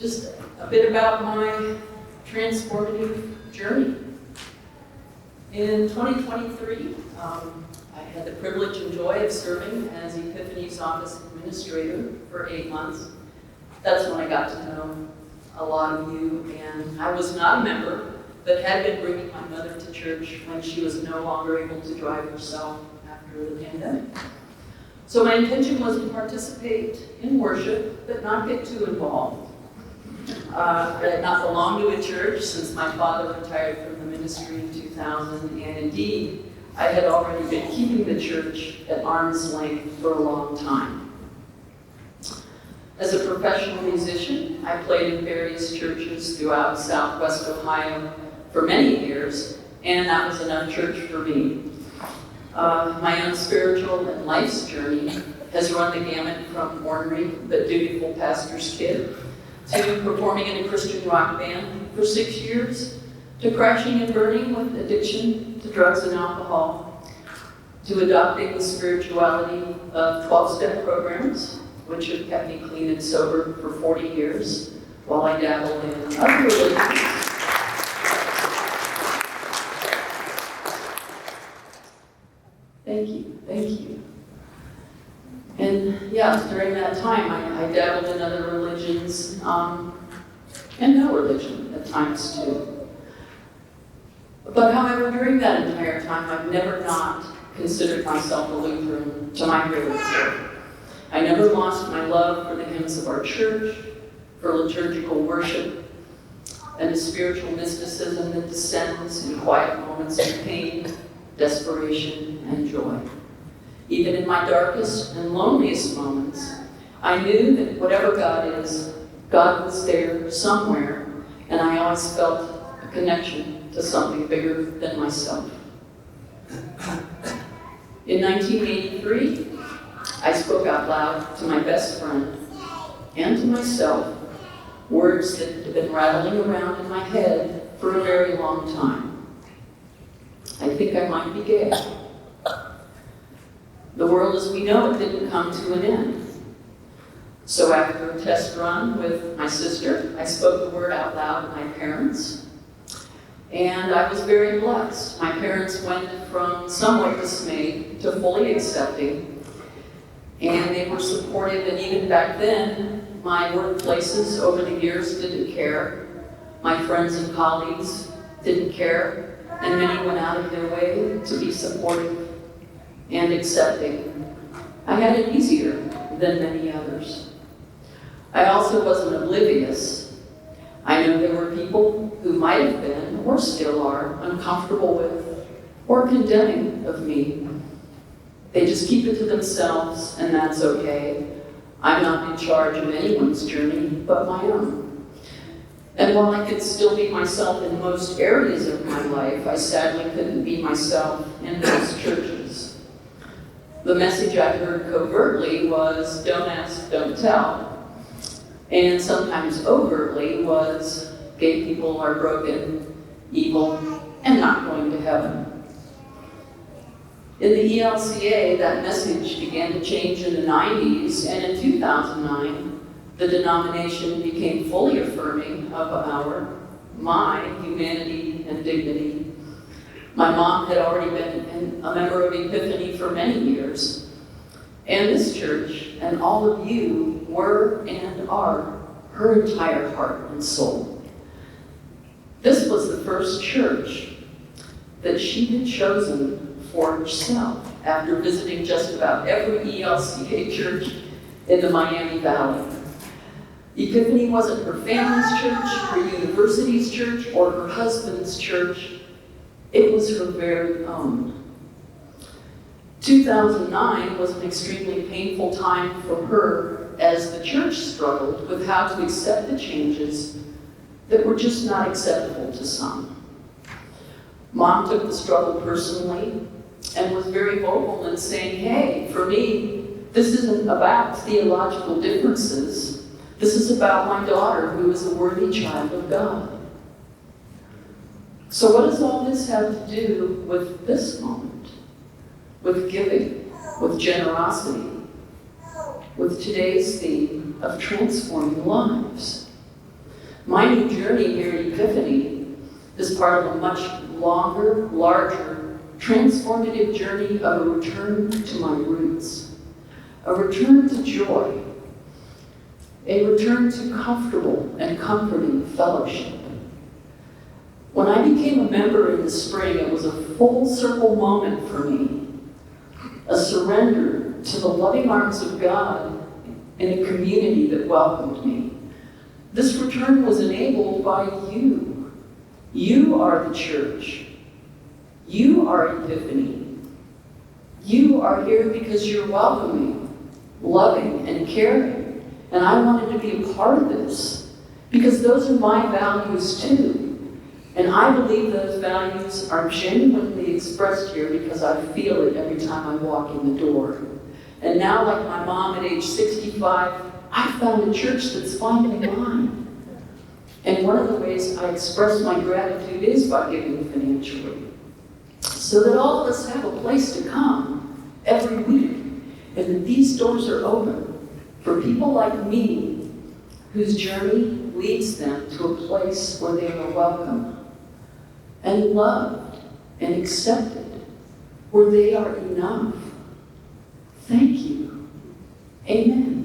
just a bit about my transformative journey. In 2023, I had the privilege and joy of serving as Epiphany's office administrator for 8 months. That's when I got to know a lot of you, and I was not a member, but had been bringing my mother to church when she was no longer able to drive herself after the pandemic. So my intention was to participate in worship, but not get too involved. I had not belonged to a church since my father retired from the ministry in 2000, and indeed, I had already been keeping the church at arm's length for a long time. As a professional musician, I played in various churches throughout Southwest Ohio for many years, and that was enough church for me. My own spiritual and life's journey has run the gamut from ornery but dutiful pastor's kid to performing in a Christian rock band for 6 years, to crashing and burning with addiction to drugs and alcohol, to adopting the spirituality of 12-step programs, which have kept me clean and sober for 40 years, while I dabble in other religions. Thank you. And yes, during that time, I dabbled in other religions, and no religion at times too. But however, during that entire time, I've never not considered myself a Lutheran to my great joy. I never lost my love for the hymns of our church, for liturgical worship, and the spiritual mysticism that descends in quiet moments of pain, desperation, and joy. Even in my darkest and loneliest moments, I knew that whatever God is, God was there somewhere, and I always felt a connection to something bigger than myself. In 1983, I spoke out loud to my best friend and to myself words that had been rattling around in my head for a very long time. I think I might be gay. The world as we know it didn't come to an end. So after a test run with my sister, I spoke the word out loud to my parents, and I was very blessed. My parents went from somewhat dismayed to fully accepting, and they were supportive, and even back then, my workplaces over the years didn't care. My friends and colleagues didn't care, and many went out of their way to be supportive and accepting. I had it easier than many others. I also wasn't oblivious. I know there were people who might have been, or still are, uncomfortable with, or condemning of me. They just keep it to themselves, and that's okay. I'm not in charge of anyone's journey but my own. And while I could still be myself in most areas of my life, I sadly couldn't be myself in most churches. The message I heard covertly was, don't ask, don't tell. And sometimes overtly was, gay people are broken, evil, and not going to heaven. In the ELCA, that message began to change in the 90s, and in 2009, the denomination became fully affirming of my humanity and dignity. My mom had already been a member of Epiphany for many years, and this church and all of you were and are her entire heart and soul. This was the first church that she had chosen for herself after visiting just about every ELCA church in the Miami Valley. Epiphany wasn't her family's church, her university's church, or her husband's church. It was her very own. 2009 was an extremely painful time for her as the church struggled with how to accept the changes that were just not acceptable to some. Mom took the struggle personally and was very vocal in saying, hey, for me, this isn't about theological differences. This is about my daughter who is a worthy child of God. So what does all this have to do with this moment? With giving, with generosity, with today's theme of transforming lives? My new journey here at Epiphany is part of a much longer, larger, transformative journey of a return to my roots, a return to joy, a return to comfortable and comforting fellowship. When I became a member in the spring, it was a full circle moment for me, a surrender to the loving arms of God in a community that welcomed me. This return was enabled by you. You are the church. You are Epiphany. You are here because you're welcoming, loving, and caring. And I wanted to be a part of this because those are my values too. And I believe those values are genuinely expressed here because I feel it every time I walk in the door. And now, like my mom at age 65, I found a church that's finding mine. And one of the ways I express my gratitude is by giving financially, so that all of us have a place to come every week, and that these doors are open for people like me whose journey leads them to a place where they are welcome and loved and accepted, where they are enough. Thank you. Amen.